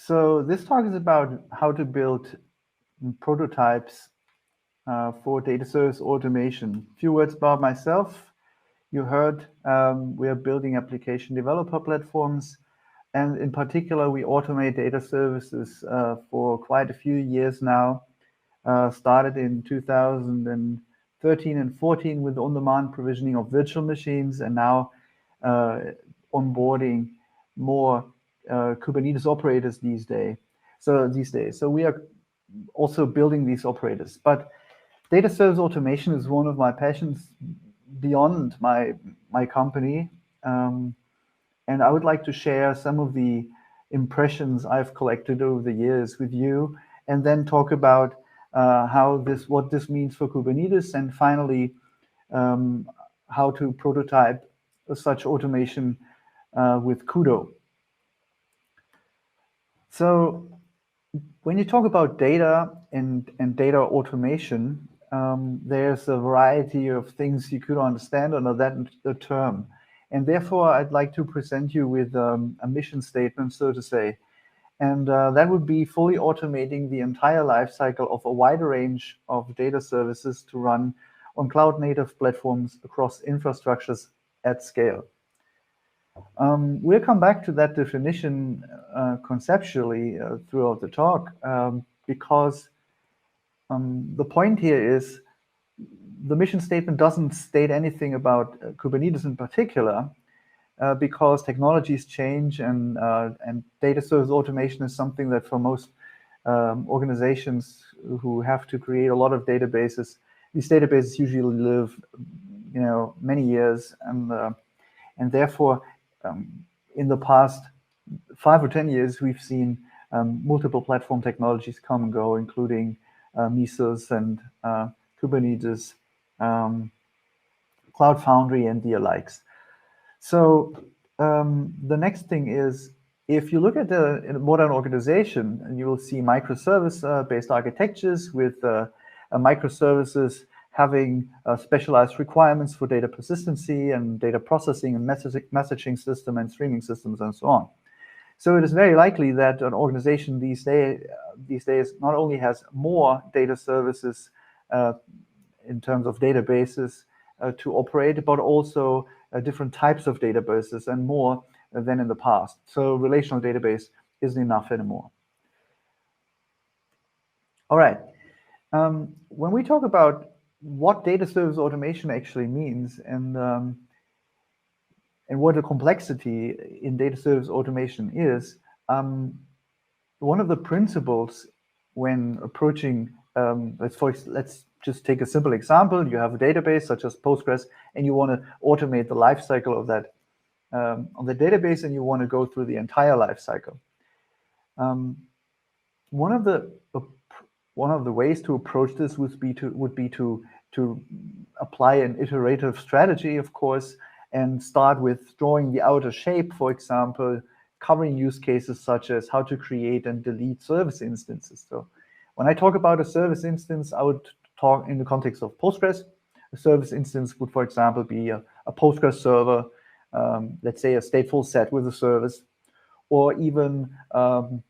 So this talk is about how to build prototypes for data service automation. A few words about myself. You heard we are building application developer platforms, and in particular, we automate data services for quite a few years now. Started in 2013 and 14 with on-demand provisioning of virtual machines, and now onboarding more Kubernetes operators these days. So we are also building these operators. But data service automation is one of my passions beyond my company. And I would like to share some of the impressions I've collected over the years with you, and then talk about what this means for Kubernetes, and finally, how to prototype such automation with Kudo. So when you talk about data and data automation, there's a variety of things you could understand under that term. And therefore, I'd like to present you with a mission statement, so to say. And that would be fully automating the entire lifecycle of a wide range of data services to run on cloud-native platforms across infrastructures at scale. We'll come back to that definition conceptually throughout the talk, because the point here is the mission statement doesn't state anything about Kubernetes in particular, because technologies change, and data service automation is something that for most organizations who have to create a lot of databases, these databases usually live, many years, and therefore, in the past 5 or 10 years, we've seen multiple platform technologies come and go, including Mesos and Kubernetes, Cloud Foundry, and the likes. So the next thing is, if you look at a modern organization, you will see microservice-based architectures with microservices having specialized requirements for data persistency and data processing and messaging system and streaming systems and so on. So it is very likely that an organization these days not only has more data services in terms of databases to operate, but also different types of databases and more than in the past. So relational database isn't enough anymore. All right. When we talk about what data service automation actually means, and what the complexity in data service automation is, one of the principles when approaching, let's just take a simple example. You have a database such as Postgres, and you want to automate the lifecycle of that on the database, and you want to go through the entire lifecycle. One of the ways to approach this would be to apply an iterative strategy, of course, and start with drawing the outer shape, for example, covering use cases such as how to create and delete service instances. So when I talk about a service instance, I would talk in the context of Postgres. A service instance would, for example, be a Postgres server, let's say a stateful set with a service, or even a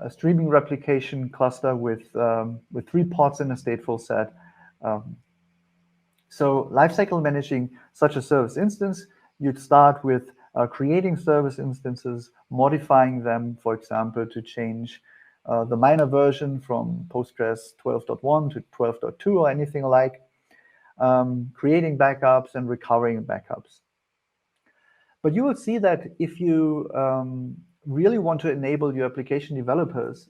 streaming replication cluster with 3 pods in a stateful set. So lifecycle managing such a service instance, you'd start with creating service instances, modifying them, for example, to change the minor version from Postgres 12.1 to 12.2 or anything alike, creating backups and recovering backups. But you will see that if you really want to enable your application developers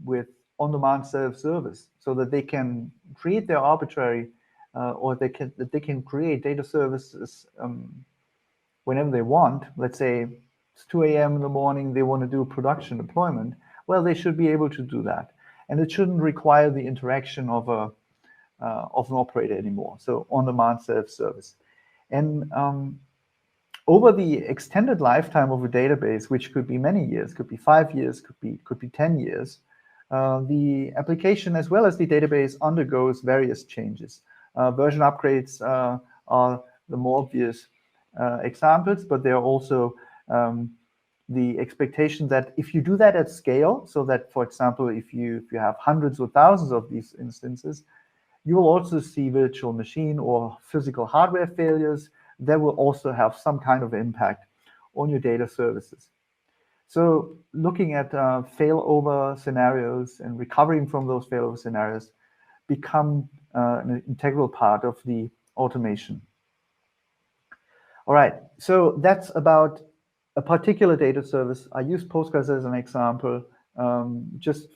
with on-demand self-service, so that they can create their arbitrary or that they can create data services whenever they want. Let's say it's 2 a.m. in the morning, they want to do production deployment. Well, they should be able to do that, and it shouldn't require the interaction of an operator anymore. So on-demand self-service, and over the extended lifetime of a database, which could be many years, could be 5 years, could be 10 years, the application as well as the database undergoes various changes. Version upgrades are the more obvious examples, but there are also the expectation that if you do that at scale, so that, for example, if you have hundreds or thousands of these instances, you will also see virtual machine or physical hardware failures that will also have some kind of impact on your data services. So looking at failover scenarios and recovering from those failover scenarios become an integral part of the automation. All right, so that's about a particular data service. I use Postgres as an example, just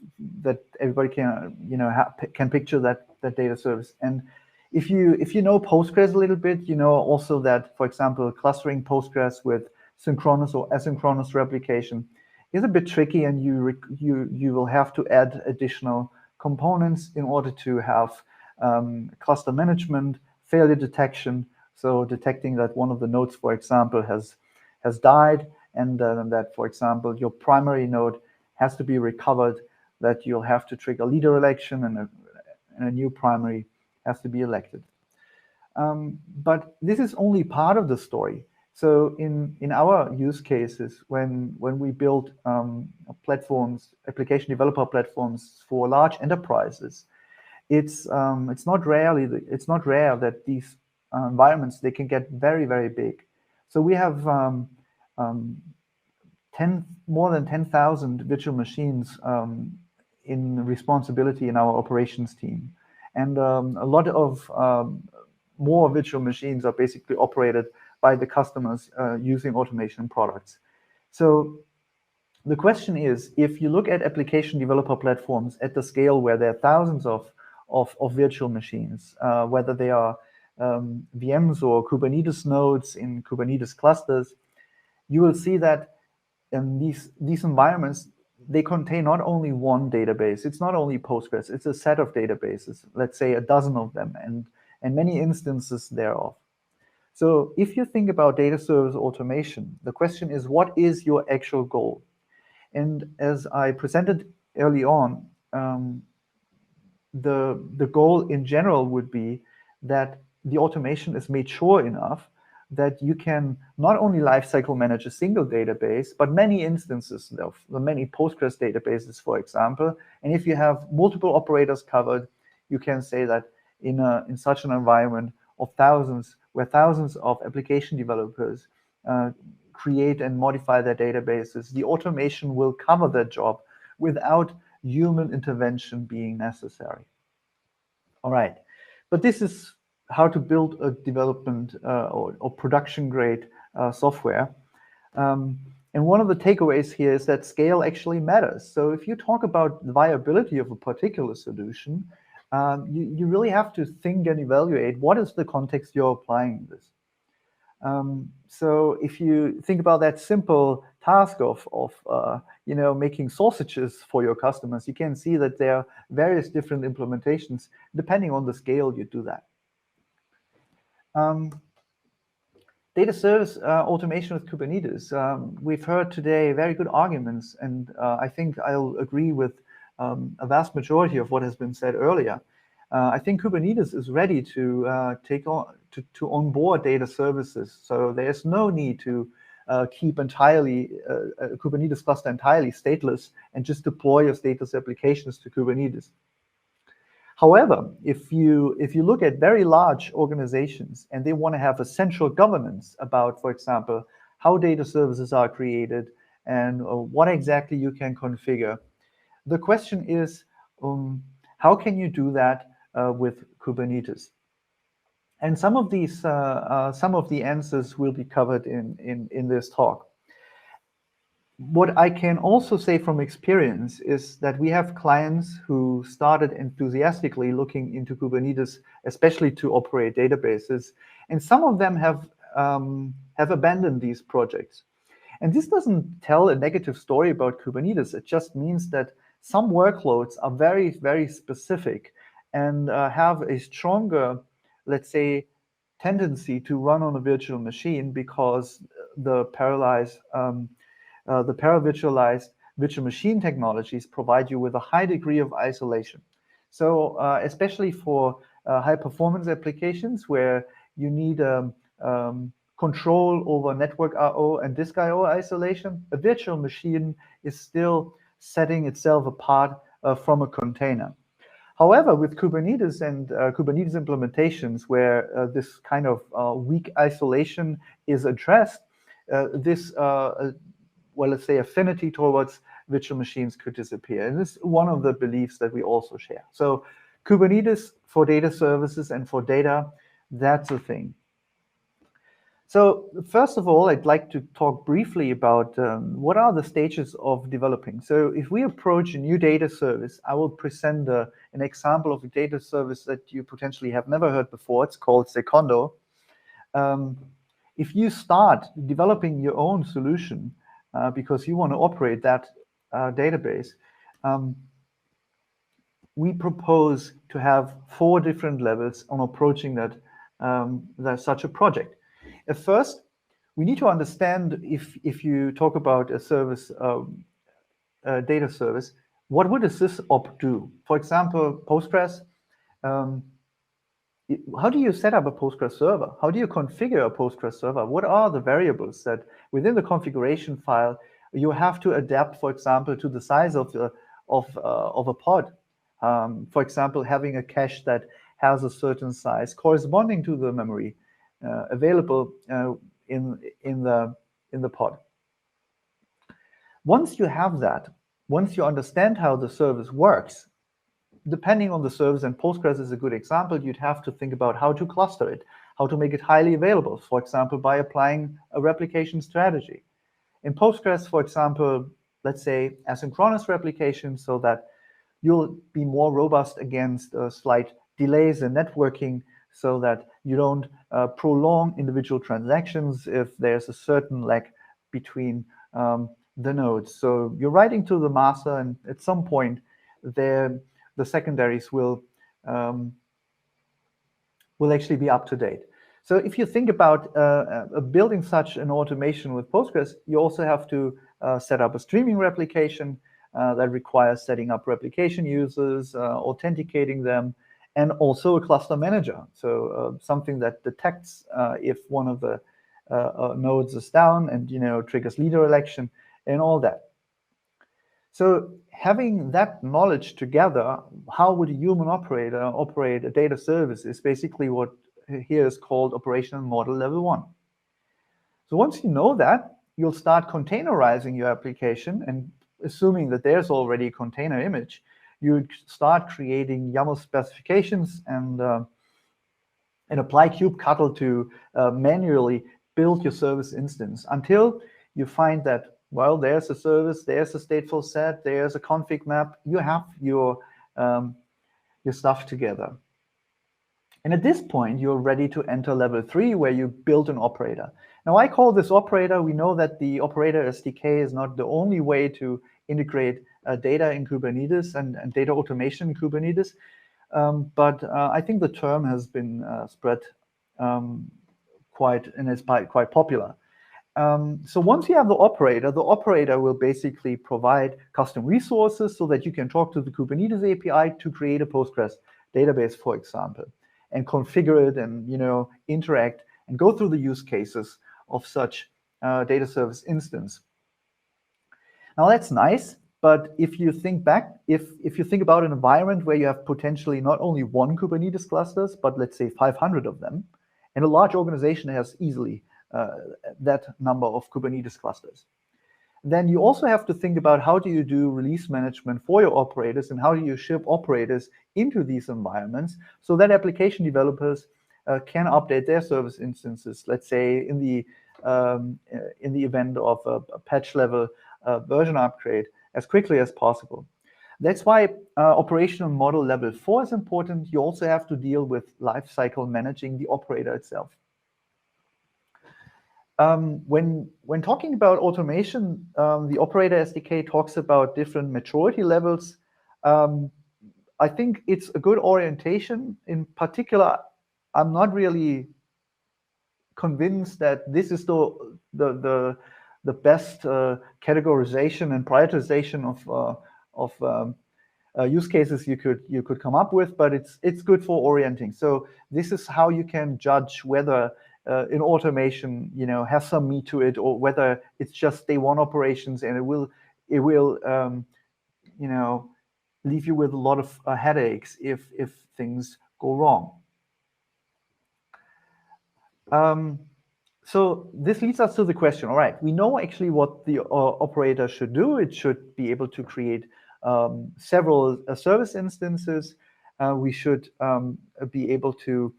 that everybody can, can picture that data service. And if you know Postgres a little bit, you know also that, for example, clustering Postgres with synchronous or asynchronous replication is a bit tricky, and you will have to add additional components in order to have cluster management, failure detection. So detecting that one of the nodes, for example, has died, and that, for example, your primary node has to be recovered, that you'll have to trigger leader election, and a new primary has to be elected. But this is only part of the story. So in our use cases, when we build platforms, application developer platforms for large enterprises, it's not rare that these environments, they can get very, very big. So we have more than 10,000 virtual machines in responsibility in our operations team. And a lot of more virtual machines are basically operated by the customers using automation products. So the question is, if you look at application developer platforms at the scale where there are thousands of virtual machines, whether they are VMs or Kubernetes nodes in Kubernetes clusters, you will see that these environments, they contain not only one database, it's not only Postgres, it's a set of databases, let's say a dozen of them, and many instances thereof. So if you think about data service automation, the question is, what is your actual goal? And as I presented early on, the goal in general would be that the automation is made sure enough that you can not only lifecycle manage a single database, but many instances of the many Postgres databases, for example. And if you have multiple operators covered, you can say that in such an environment of thousands, where thousands of application developers create and modify their databases, the automation will cover that job without human intervention being necessary. All right, but this is how to build a development or production-grade software. And one of the takeaways here is that scale actually matters. So if you talk about the viability of a particular solution, you really have to think and evaluate what is the context you're applying this. So if you think about that simple task of making sausages for your customers, you can see that there are various different implementations depending on the scale you do that. Data service automation with Kubernetes. We've heard today very good arguments, and I think I'll agree with a vast majority of what has been said earlier. I think Kubernetes is ready to take on to onboard data services. So there's no need to keep entirely a Kubernetes cluster entirely stateless and just deploy your stateless applications to Kubernetes. However, if you look at very large organizations and they want to have a central governance about, for example, how data services are created and what exactly you can configure, the question is, how can you do that with Kubernetes? And some of the answers will be covered in this talk. What I can also say from experience is that we have clients who started enthusiastically looking into Kubernetes, especially to operate databases, and some of them have abandoned these projects. And this doesn't tell a negative story about Kubernetes. It just means that some workloads are very, very specific and have a stronger, let's say, tendency to run on a virtual machine because the para-virtualized virtual machine technologies provide you with a high degree of isolation. So especially for high performance applications where you need control over network I/O and disk I/O isolation, a virtual machine is still setting itself apart from a container. However, with Kubernetes and Kubernetes implementations where this kind of weak isolation is addressed, this, well, let's say affinity towards virtual machines could disappear. And this is one of the beliefs that we also share. So Kubernetes for data services and for data, that's a thing. So first of all, I'd like to talk briefly about what are the stages of developing. So if we approach a new data service, I will present an example of a data service that you potentially have never heard before. It's called Secondo. If you start developing your own solution because you want to operate that database, we propose to have 4 different levels on approaching that such a project. At first, we need to understand if you talk about a service, a data service, what would a sysop do? For example, Postgres. How do you set up a Postgres server? How do you configure a Postgres server? What are the variables that within the configuration file you have to adapt, for example, to the size of a pod? For example, having a cache that has a certain size corresponding to the memory available in the pod. Once you have that, once you understand how the service works, depending on the service, and Postgres is a good example, you'd have to think about how to cluster it, how to make it highly available, for example, by applying a replication strategy. In Postgres, for example, let's say asynchronous replication, so that you'll be more robust against slight delays in networking, so that you don't prolong individual transactions if there's a certain lag between the nodes. So you're writing to the master, and at some point, the secondaries will actually be up to date. So if you think about building such an automation with Postgres, you also have to set up a streaming replication that requires setting up replication users, authenticating them, and also a cluster manager. So something that detects if one of the nodes is down and triggers leader election and all that. So having that knowledge together, how would a human operator operate a data service is basically what here is called operational model level 1. So once you know that, you'll start containerizing your application, and assuming that there's already a container image, you start creating YAML specifications and apply kubectl to manually build your service instance until you find that, well, there's a service, there's a stateful set, there's a config map, you have your stuff together. And at this point, you're ready to enter level 3, where you build an operator. Now, I call this operator. We know that the operator SDK is not the only way to integrate data in Kubernetes and data automation in Kubernetes, but I think the term has been spread quite, and it's quite popular. So once you have the operator will basically provide custom resources so that you can talk to the Kubernetes API to create a Postgres database, for example, and configure it and interact and go through the use cases of such data service instance. Now that's nice, but if you think back, if you think about an environment where you have potentially not only 1 Kubernetes clusters, but let's say 500 of them, and a large organization has easily that number of Kubernetes clusters, then you also have to think about how do you do release management for your operators and how do you ship operators into these environments so that application developers can update their service instances, let's say in the event of a patch level version upgrade as quickly as possible. That's why operational model level 4 is important. You also have to deal with lifecycle managing the operator itself. When talking about automation, the operator SDK talks about different maturity levels. I think it's a good orientation. In particular, I'm not really convinced that this is the best categorization and prioritization of use cases you could come up with, but it's good for orienting. So this is how you can judge whether in automation, has some meat to it, or whether it's just day one operations and it will leave you with a lot of headaches if things go wrong. So this leads us to the question, all right, we know actually what the operator should do. It should be able to create several service instances. We should be able to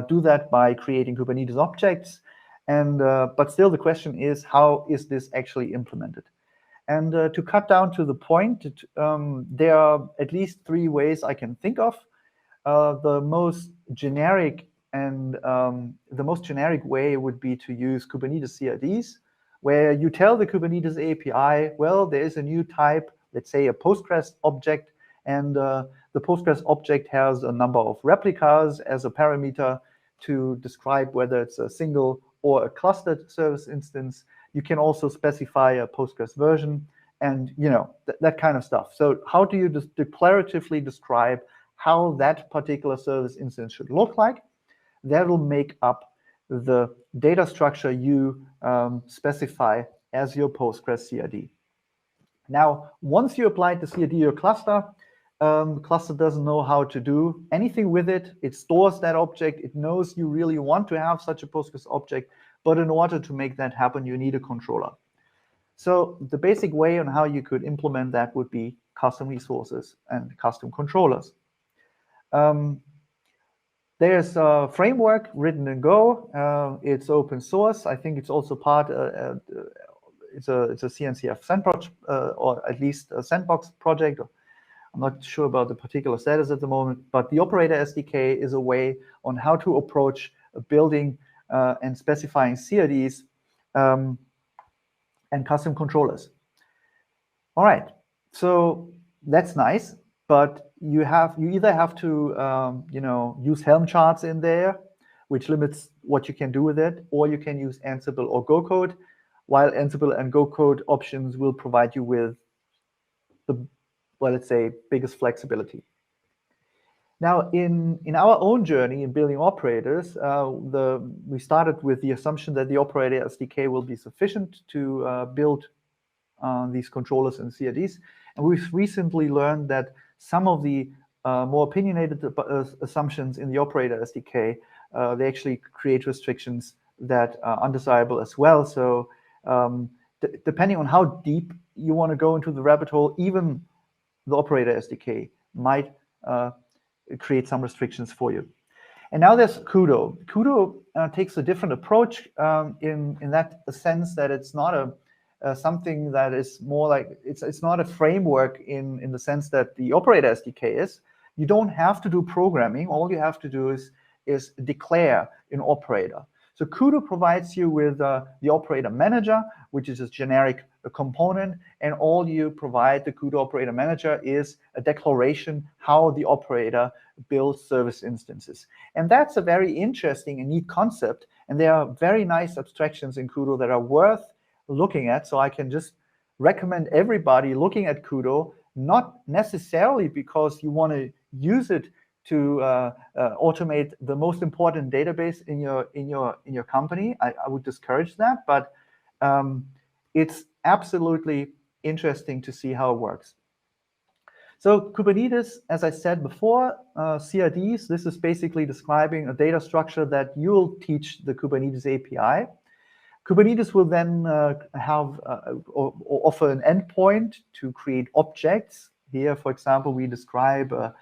do that by creating Kubernetes objects. And but still the question is, how is this actually implemented? And to cut down to the point, there are at least 3 ways I can think of. The most generic way would be to use Kubernetes CRDs, where you tell the Kubernetes API, well, there is a new type, let's say a Postgres object, and the Postgres object has a number of replicas as a parameter to describe whether it's a single or a clustered service instance. You can also specify a Postgres version and that kind of stuff. So how do you declaratively describe how that particular service instance should look like? That will make up the data structure you specify as your Postgres CRD. Now, once you applied the CRD to your cluster, the cluster doesn't know how to do anything with it. It stores that object. It knows you really want to have such a Postgres object, but in order to make that happen, you need a controller. So the basic way on how you could implement that would be custom resources and custom controllers. There's a framework written in Go. It's open source. I think it's also part. It's a CNCF sandbox, or at least a sandbox project. I'm not sure about the particular status at the moment, but the Operator SDK is a way on how to approach building and specifying CRDs and custom controllers. All right, so that's nice, but you either have to use Helm charts in there, which limits what you can do with it, or you can use Ansible or Go code, while Ansible and Go code options will provide you with the, well, let's say, biggest flexibility. Now, in our own journey in building operators, we started with the assumption that the Operator SDK will be sufficient to build these controllers and CRDs. And we've recently learned that some of the more opinionated assumptions in the Operator SDK, they actually create restrictions that are undesirable as well. So depending on how deep you want to go into the rabbit hole, even the Operator SDK might create some restrictions for you. And now there's Kudo. Kudo takes a different approach in that sense that it's not something that is more like, it's not a framework in the sense that the Operator SDK is. You don't have to do programming. All you have to do is declare an operator. So Kudo provides you with the operator manager, which is a generic component, and all you provide the Kudo operator manager is a declaration how the operator builds service instances. And that's a very interesting and neat concept, and there are very nice abstractions in Kudo that are worth looking at. So I can just recommend everybody looking at Kudo, not necessarily because you want to use it to automate the most important database in your company. I would discourage that, but it's absolutely interesting to see how it works. So Kubernetes, as I said before, CRDs, this is basically describing a data structure that you'll teach the Kubernetes API. Kubernetes will then have or offer an endpoint to create objects. Here, for example, we describe a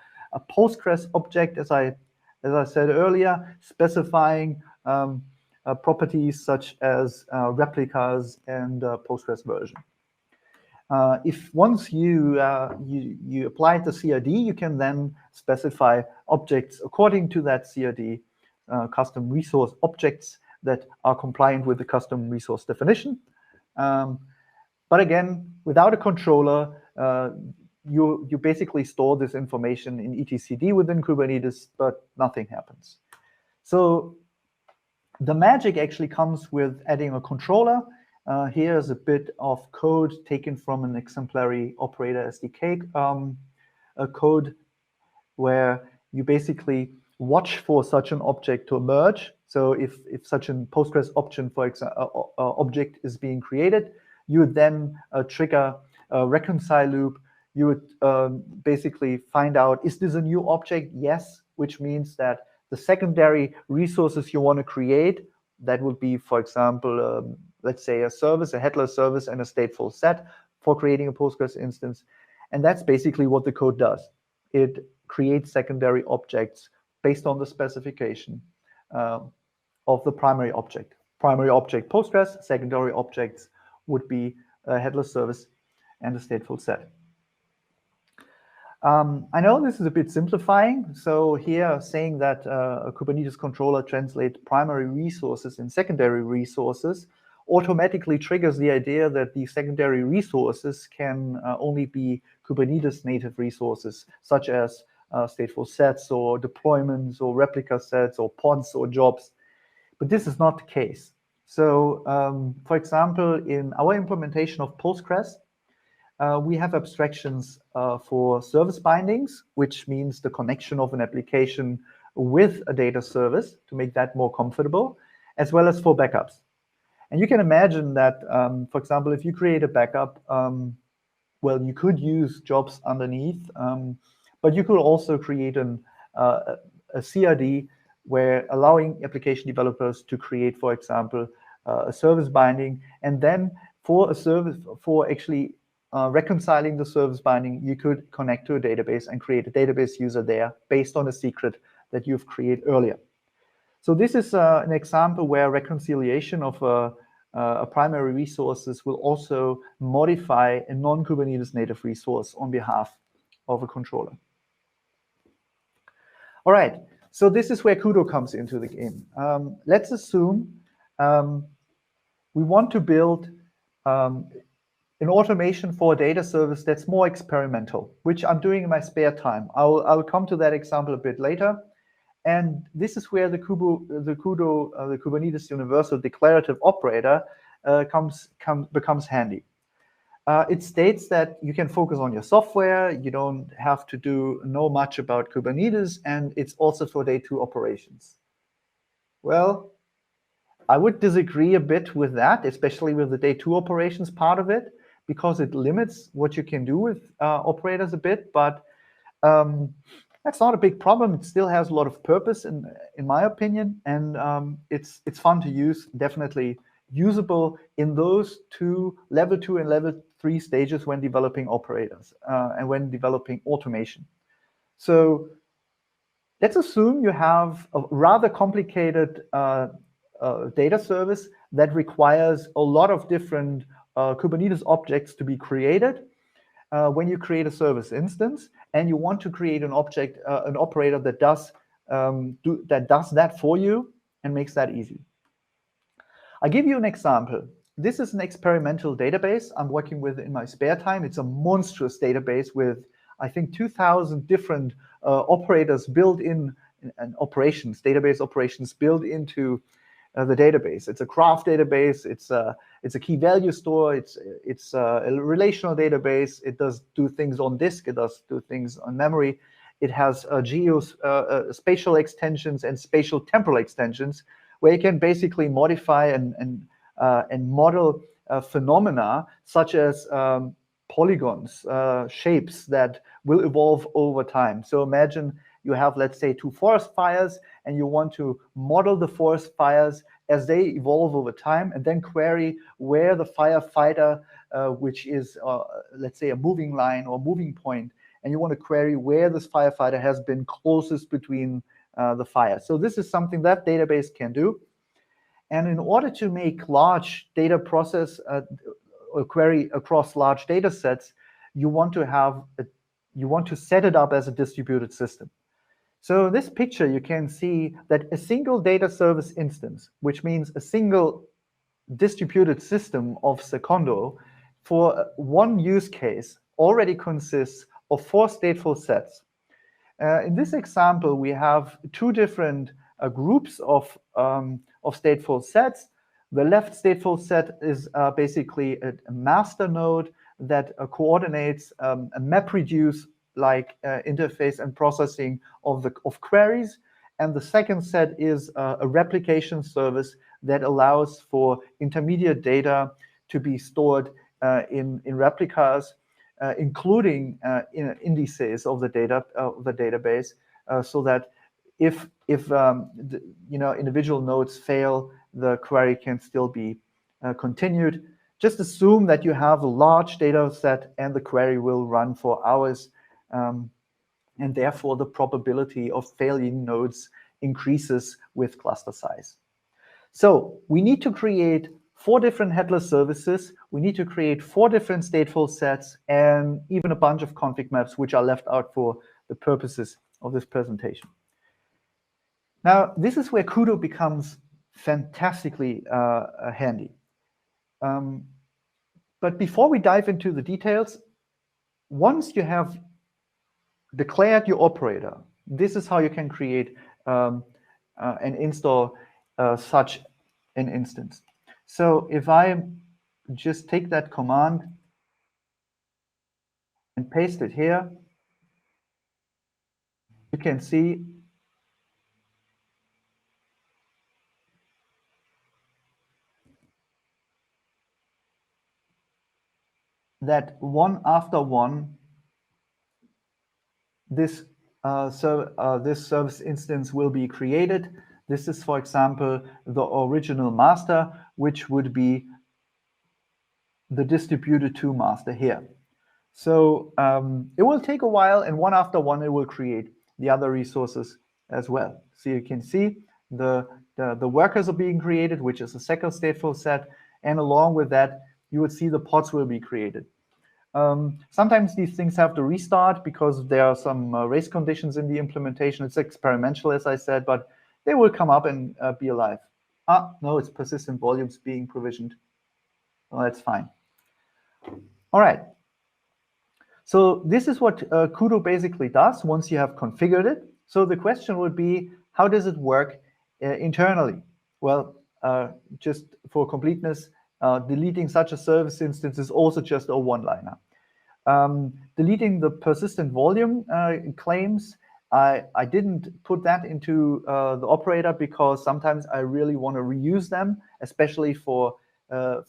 Postgres object, as I said earlier, specifying properties such as replicas and Postgres version. If once you applied the CRD, you can then specify objects according to that CRD, custom resource objects that are compliant with the custom resource definition. But again, without a controller, you basically store this information in etcd within Kubernetes, but nothing happens. So the magic actually comes with adding a controller. Here's a bit of code taken from an exemplary Operator SDK code where you basically watch for such an object to emerge. So if such a Postgres option, for example, object is being created, you would then trigger a reconcile loop. You would basically find out, is this a new object? Yes, which means that the secondary resources you want to create, that would be, for example, let's say a service, a headless service, and a stateful set for creating a Postgres instance. And that's basically what the code does. It creates secondary objects based on the specification of the primary object. Primary object Postgres, secondary objects would be a headless service and a stateful set. I know this is a bit simplifying. So here saying that a Kubernetes controller translates primary resources in secondary resources automatically triggers the idea that the secondary resources can only be Kubernetes native resources, such as stateful sets or deployments or replica sets or pods or jobs. But this is not the case. So for example, in our implementation of Postgres, we have abstractions for service bindings, which means the connection of an application with a data service to make that more comfortable, as well as for backups. And you can imagine that, for example, if you create a backup, well, you could use jobs underneath, but you could also create a CRD where allowing application developers to create, for example, a service binding, and then for a service, for actually reconciling the service binding, you could connect to a database and create a database user there based on a secret that you've created earlier. So this is an example where reconciliation of a primary resources will also modify a non-Kubernetes native resource on behalf of a controller. All right, so this is where Kudo comes into the game. Let's assume we want to build an automation for a data service that's more experimental, which I'm doing in my spare time. I'll come to that example a bit later. And this is where the Kubernetes Universal Declarative Operator becomes handy. It states that you can focus on your software, you don't have to know much about Kubernetes, and it's also for day 2 operations. Well, I would disagree a bit with that, especially with the day 2 operations part of it, because it limits what you can do with operators a bit, but that's not a big problem. It still has a lot of purpose, in my opinion, and it's fun to use, definitely usable in those level 2 and level 3 stages when developing operators and when developing automation. So let's assume you have a rather complicated data service that requires a lot of different Kubernetes objects to be created. When you create a service instance and you want to create an object, an operator that does that for you and makes that easy. I'll give you an example. This is an experimental database I'm working with in my spare time. It's a monstrous database with, I think, 2,000 different operators built in, and database operations built into the database. It's a graph database. It's a key value store. It's a relational database. It does do things on disk. It does do things on memory. It has spatial extensions and spatial temporal extensions, where you can basically modify and model phenomena such as polygons, shapes that will evolve over time. So imagine you have, let's say, 2 forest fires, and you want to model the forest fires as they evolve over time, and then query where the firefighter, which is, let's say, a moving line or moving point, and you want to query where this firefighter has been closest between the fire. So this is something that database can do. And in order to make large data process or query across large data sets, you want to set it up as a distributed system. So in this picture, you can see that a single data service instance, which means a single distributed system of Secondo, for one use case already consists of 4 stateful sets. In this example, we have 2 different groups of stateful sets. The left stateful set is basically a master node that coordinates a MapReduce like interface and processing of queries, And the second set is a replication service that allows for intermediate data to be stored in replicas, including indices of the database, so that if individual nodes fail, the query can still be continued. Just assume that you have a large data set and the query will run for hours, and therefore the probability of failing nodes increases with cluster size. So we need to create 4 different headless services. We need to create 4 different stateful sets and even a bunch of config maps, which are left out for the purposes of this presentation. Now, this is where Kudo becomes fantastically handy. But before we dive into the details, once you have declared your operator, this is how you can create and install such an instance. So if I just take that command and paste it here, you can see that one after one, this service instance will be created. This is, for example, the original master, which would be the distributed to master here. So it will take a while, and one after one, it will create the other resources as well. So you can see the workers are being created, which is a second stateful set, and along with that, you would see the pods will be created. Sometimes these things have to restart because there are some race conditions in the implementation. It's experimental, as I said, but they will come up and be alive. No, it's persistent volumes being provisioned. Well, that's fine. All right. So this is what Kudo basically does once you have configured it. So the question would be, how does it work internally? Well, just for completeness, deleting such a service instance is also just a one-liner. Deleting the persistent volume claims, I didn't put that into the operator because sometimes I really want to reuse them, especially for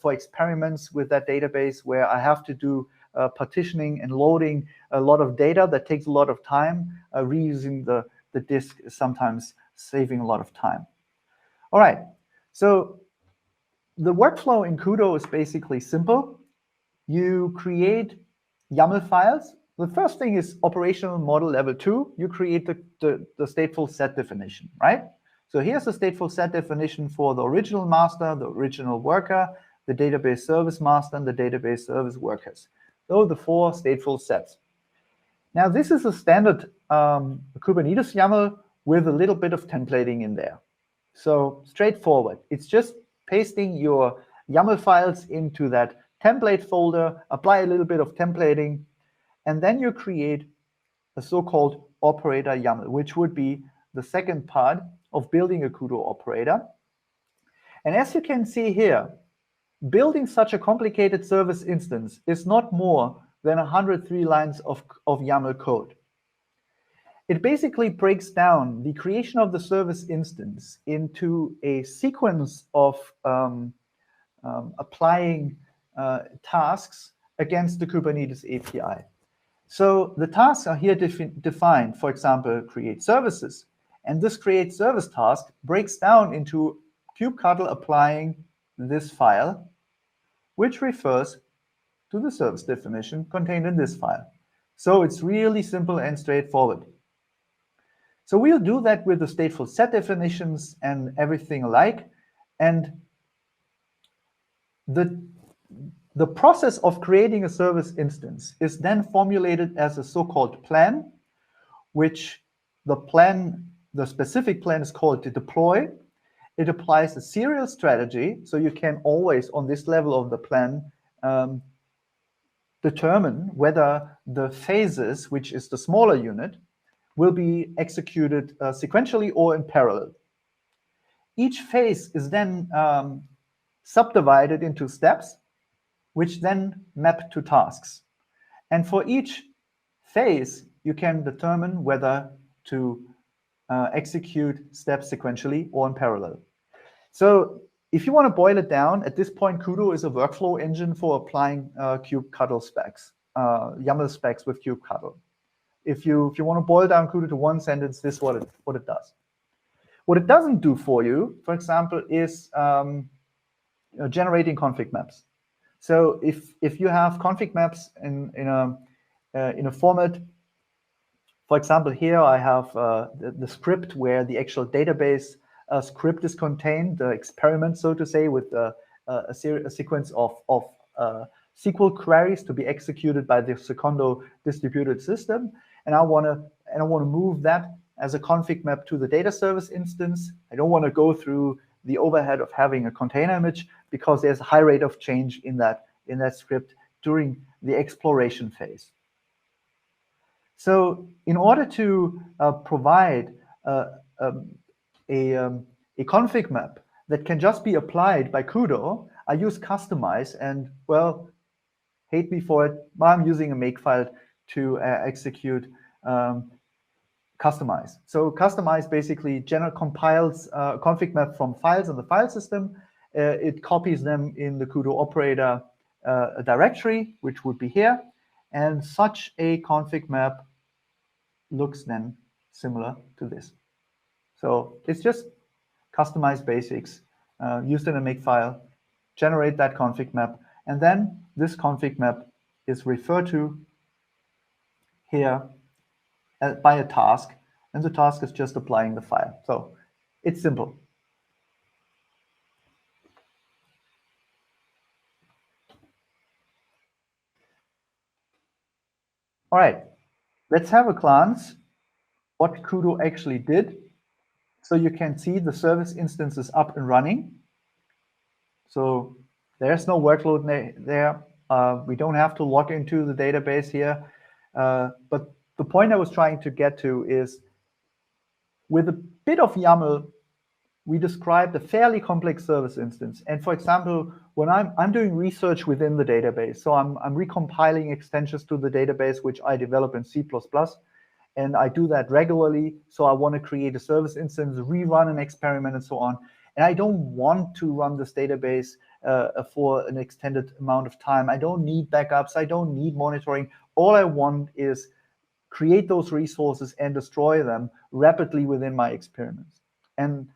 experiments with that database where I have to do partitioning and loading a lot of data that takes a lot of time. Reusing the disk is sometimes saving a lot of time. All right, so the workflow in Kudo is basically simple. You create YAML files. The first thing is operational model level 2. You create the stateful set definition, right? So here's the stateful set definition for the original master, the original worker, the database service master, and the database service workers. Those are the 4 stateful sets. Now, this is a standard Kubernetes YAML with a little bit of templating in there. So straightforward. It's just pasting your YAML files into that template folder, apply a little bit of templating, and then you create a so-called operator YAML, which would be the second part of building a Kudo operator. And as you can see here, building such a complicated service instance is not more than 103 lines of YAML code. It basically breaks down the creation of the service instance into a sequence of applying tasks against the Kubernetes API. So the tasks are here defined, for example, create services. And this create service task breaks down into kubectl applying this file, which refers to the service definition contained in this file. So it's really simple and straightforward. So we'll do that with the stateful set definitions and everything alike. And the process of creating a service instance is then formulated as a so-called plan, which the specific plan is called the deploy. It applies a serial strategy, so you can always, on this level of the plan, determine whether the phases, which is the smaller unit, will be executed sequentially or in parallel. Each phase is then subdivided into steps, which then map to tasks. And for each phase, you can determine whether to execute steps sequentially or in parallel. So if you want to boil it down, at this point, Kudo is a workflow engine for applying kubectl specs, YAML specs with kubectl. If you want to boil down Kudo to one sentence, this is what it does. What it doesn't do for you, for example, is generating config maps. So if you have config maps in a format, for example, here I have the script where the actual database script is contained, the experiment, so to say, with a sequence of SQL queries to be executed by the Secondo distributed system, and I want to move that as a config map to the data service instance. I don't want to go through the overhead of having a container image because there's a high rate of change in that script during the exploration phase. So in order to provide a config map that can just be applied by Kudo, I use customize, and well, hate me for it, but I'm using a makefile to execute customize. So customize basically compiles config map from files in the file system. It copies them in the Kudo operator directory, which would be here. And such a config map looks then similar to this. So it's just customize basics, used in a makefile, generate that config map, and then this config map is referred to here by a task, and the task is just applying the file. So it's simple. All right, let's have a glance what Kudo actually did. So you can see the service instance is up and running. So there's no workload there. We don't have to log into the database here. But the point I was trying to get to is, with a bit of YAML, we described a fairly complex service instance. And for example, when I'm doing research within the database, so I'm recompiling extensions to the database, which I develop in C++, and I do that regularly. So I want to create a service instance, rerun an experiment, and so on. And I don't want to run this database for an extended amount of time. I don't need backups. I don't need monitoring. All I want is create those resources and destroy them rapidly within my experiments. And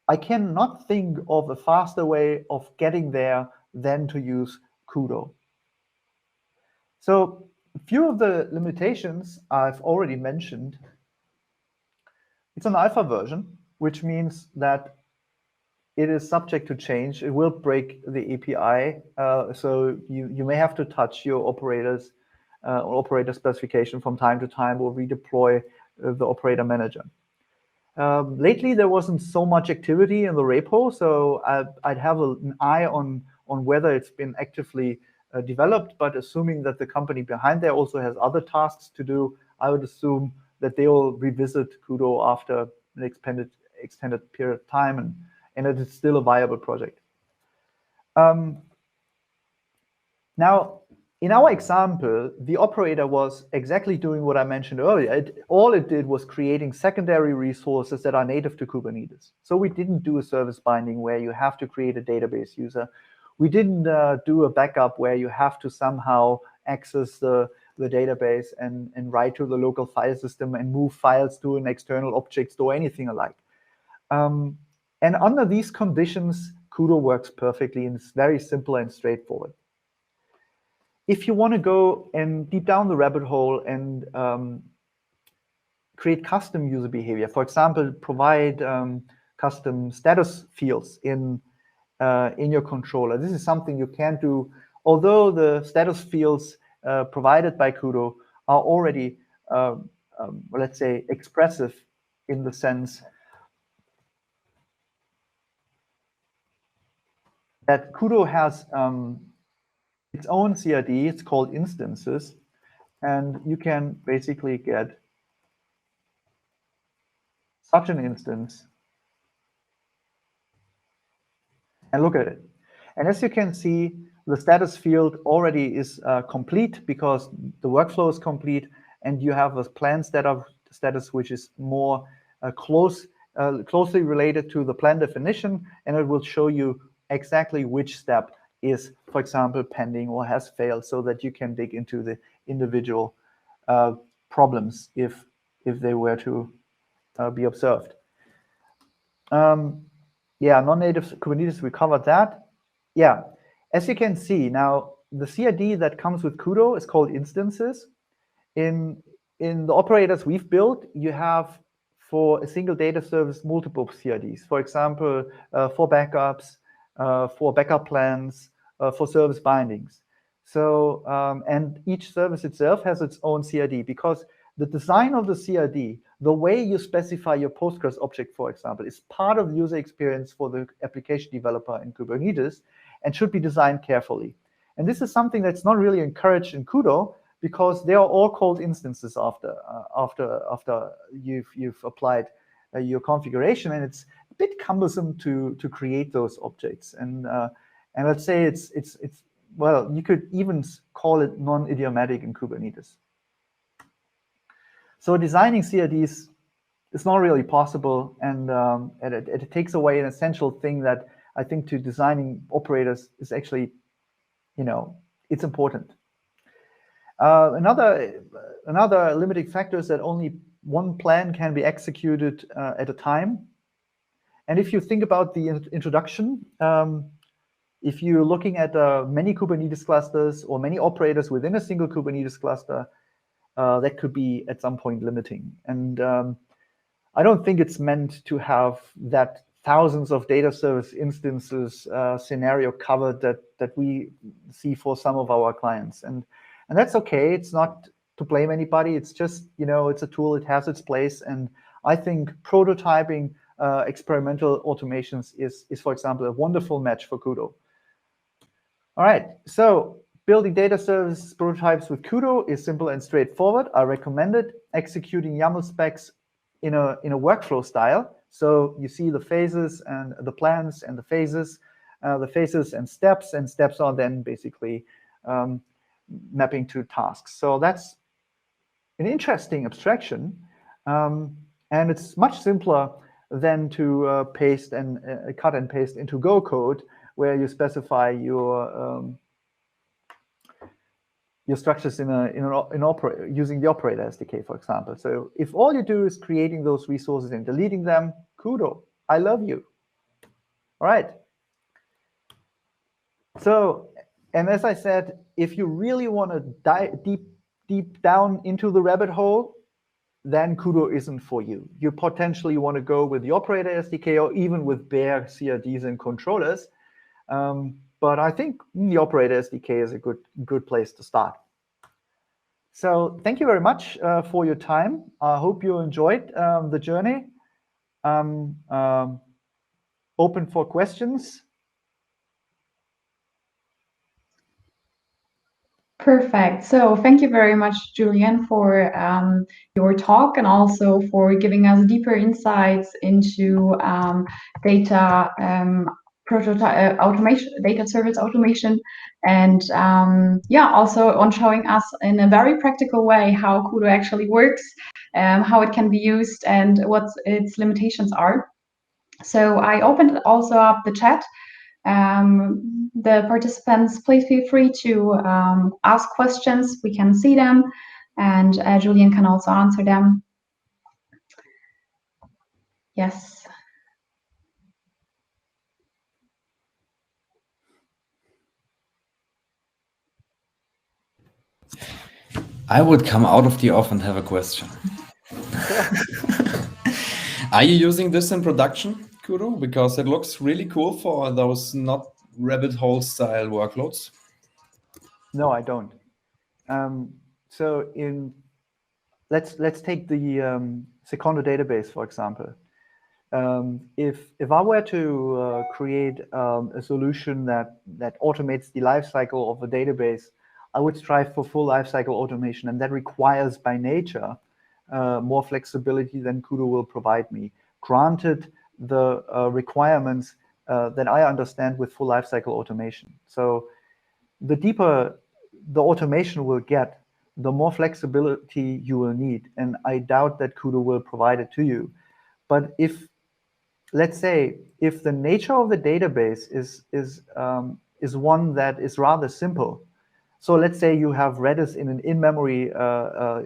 I cannot think of a faster way of getting there than to use Kudo. So a few of the limitations I've already mentioned. It's an alpha version, which means that it is subject to change. It will break the API, so you may have to touch your operators or operator specification from time to time, or redeploy the operator manager. Lately, there wasn't so much activity in the repo, so I'd have an eye on whether it's been actively developed. But assuming that the company behind there also has other tasks to do, I would assume that they will revisit Kudo after an extended period of time, and that it's still a viable project. Now, in our example, the operator was exactly doing what I mentioned earlier. All it did was creating secondary resources that are native to Kubernetes. So we didn't do a service binding where you have to create a database user. We didn't do a backup where you have to somehow access the database and write to the local file system and move files to an external object store, anything alike. And under these conditions, Kudo works perfectly, and it's very simple and straightforward. If you want to go and deep down the rabbit hole and create custom user behavior, for example, provide custom status fields in your controller, this is something you can do. Although the status fields provided by Kudo are already, let's say, expressive in the sense that Kudo has its own CRD. It's called instances, and you can basically get such an instance and look at it. And as you can see, the status field already is complete because the workflow is complete, and you have a planned status which is more closely related to the plan definition, and it will show you exactly which step is, for example, pending or has failed, so that you can dig into the individual problems if they were to be observed. Yeah, non-native Kubernetes, we covered that. Yeah, as you can see now, the CRD that comes with Kudo is called instances. In the operators we've built, you have for a single data service multiple CRDs. For example, for backups, for backup plans, for service bindings. So, and each service itself has its own CRD, because the design of the CRD, the way you specify your Postgres object, for example, is part of the user experience for the application developer in Kubernetes and should be designed carefully. And this is something that's not really encouraged in Kudo, because they are all called instances after you've applied your configuration, and it's a bit cumbersome to create those objects. And let's say it's well, you could even call it non-idiomatic in Kubernetes. So designing CRDs is not really possible, and it takes away an essential thing that I think to designing operators is actually, it's important. Another limiting factor is that only one plan can be executed at a time. And if you think about the introduction, if you're looking at many Kubernetes clusters or many operators within a single Kubernetes cluster, that could be at some point limiting. And I don't think it's meant to have that thousands of data service instances scenario covered that we see for some of our clients. And that's okay. It's not to blame anybody. It's just, it's a tool. It has its place. And I think prototyping experimental automations is, for example, a wonderful match for Kudo. All right. So building data service prototypes with Kudo is simple and straightforward. I recommend it. Executing YAML specs in a workflow style. So you see the phases and the plans and the phases and steps are then basically mapping to tasks. So that's an interesting abstraction, and it's much simpler than to paste and cut and paste into Go code, where you specify your structures using the operator SDK, for example. So if all you do is creating those resources and deleting them, Kudo, I love you. All right. So, and as I said, if you really want to dive deep down into the rabbit hole, then Kudo isn't for you. You potentially want to go with the operator SDK or even with bare CRDs and controllers. But I think the operator SDK is a good place to start. So thank you very much for your time. I hope you enjoyed the journey. Open for questions. Perfect. So thank you very much, Julian, for your talk and also for giving us deeper insights into data prototype automation, data service automation, and also on showing us in a very practical way how Kudo actually works, how it can be used, and what its limitations are. So I opened also up the chat. The participants, please feel free to ask questions. We can see them, and Julian can also answer them. Yes. I would come out of the off and have a question. Are you using this in production, Kudo? Because it looks really cool for those not rabbit hole style workloads. No, I don't. So let's take the Secondo database, for example. If I were to create a solution that automates the lifecycle of a database, I would strive for full lifecycle automation, and that requires by nature more flexibility than Kudo will provide me, granted the requirements that I understand with full lifecycle automation. So the deeper the automation will get, the more flexibility you will need, and I doubt that Kudo will provide it to you. But if, let's say, if the nature of the database is one that is rather simple, so let's say you have Redis in an in-memory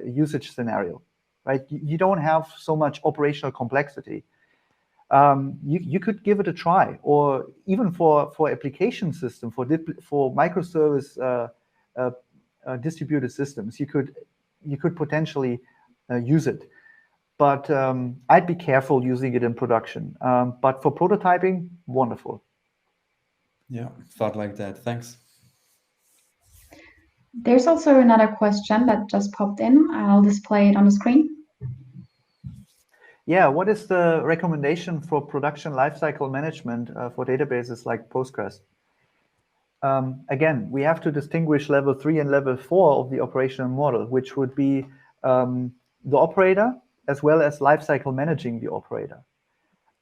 usage scenario, right? You don't have so much operational complexity. You could give it a try, or even for application system, for microservice distributed systems, you could potentially use it. But I'd be careful using it in production. But for prototyping, wonderful. Yeah, thought like that. Thanks. There's also another question that just popped in. I'll display it on the screen. Yeah, what is the recommendation for production lifecycle management for databases like Postgres? Again, we have to distinguish level 3 and level 4 of the operational model, which would be the operator as well as lifecycle managing the operator.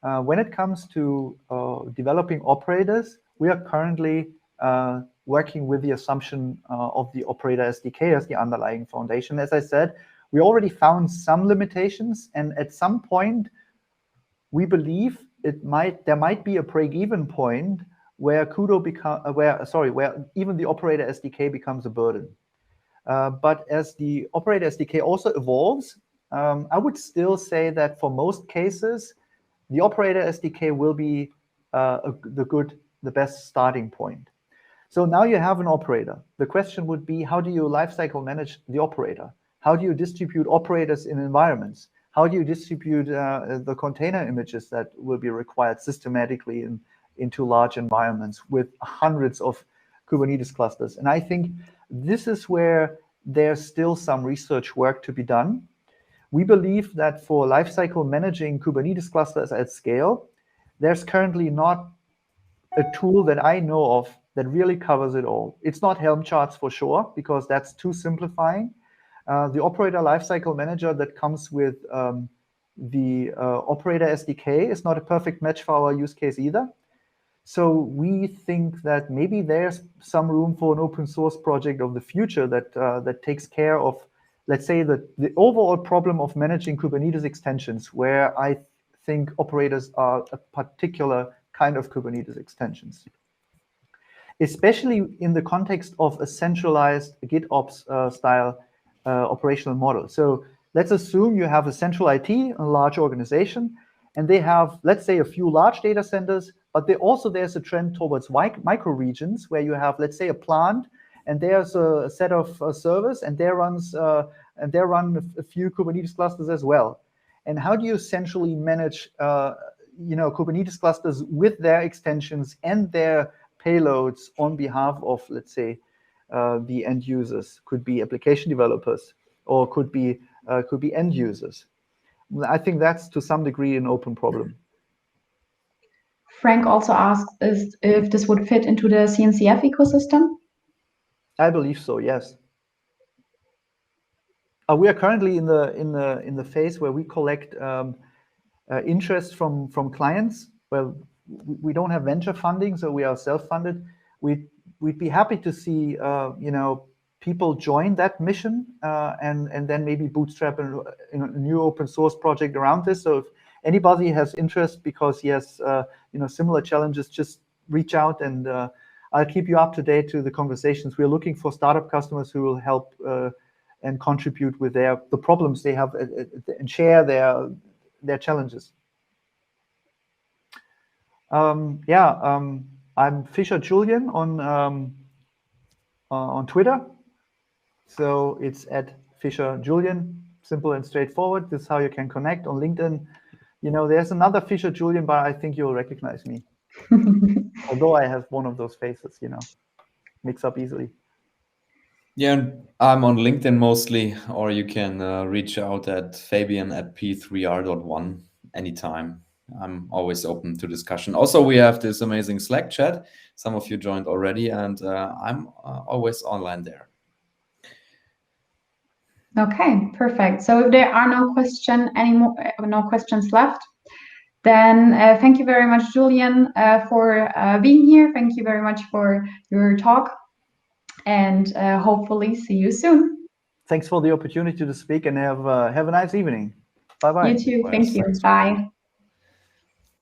When it comes to developing operators, we are currently working with the assumption of the operator SDK as the underlying foundation. As I said, we already found some limitations, and at some point, we believe there might be a break-even point where where even the operator SDK becomes a burden. But as the operator SDK also evolves, I would still say that for most cases, the operator SDK will be the best starting point. So now you have an operator. The question would be, how do you lifecycle manage the operator? How do you distribute operators in environments? How do you distribute the container images that will be required systematically into large environments with hundreds of Kubernetes clusters? And I think this is where there's still some research work to be done. We believe that for lifecycle managing Kubernetes clusters at scale, there's currently not a tool that I know of that really covers it all. It's not Helm charts for sure, because that's too simplifying. The operator lifecycle manager that comes with the operator SDK is not a perfect match for our use case either. So we think that maybe there's some room for an open source project of the future that takes care of, let's say, the overall problem of managing Kubernetes extensions, where I think operators are a particular kind of Kubernetes extensions, especially in the context of a centralized GitOps style operational model. So let's assume you have a central IT, a large organization, and they have, let's say, a few large data centers, but there's a trend towards micro regions where you have, let's say, a plant, and there's a set of servers, and they run a few Kubernetes clusters as well. And how do you centrally manage Kubernetes clusters with their extensions and their payloads on behalf of, let's say, the end users? Could be application developers, or could be end users. I think that's to some degree an open problem. Frank also asked if this would fit into the CNCF ecosystem. I believe so. Yes. We are currently in the phase where we collect interest from clients. Well, we don't have venture funding, so we are self-funded. We'd be happy to see people join that mission and then maybe bootstrap a new open source project around this. So if anybody has interest because he has similar challenges, just reach out, and I'll keep you up to date to the conversations. We're looking for startup customers who will help and contribute with the problems they have and share their challenges. I'm Fischer Julian on Twitter. So it's at Fischer Julian, simple and straightforward. This is how you can connect. On LinkedIn, there's another Fischer Julian, but I think you'll recognize me. Although I have one of those faces, mix up easily. Yeah, I'm on LinkedIn mostly, or you can reach out at fabian@p3r.1 anytime. I'm always open to discussion. Also, we have this amazing Slack chat. Some of you joined already, and I'm always online there. Okay, perfect. So if there are no questions left, then thank you very much, Julian, for being here. Thank you very much for your talk, and hopefully see you soon. Thanks for the opportunity to speak, and have a nice evening. Bye-bye. You too. Thank you. Bye.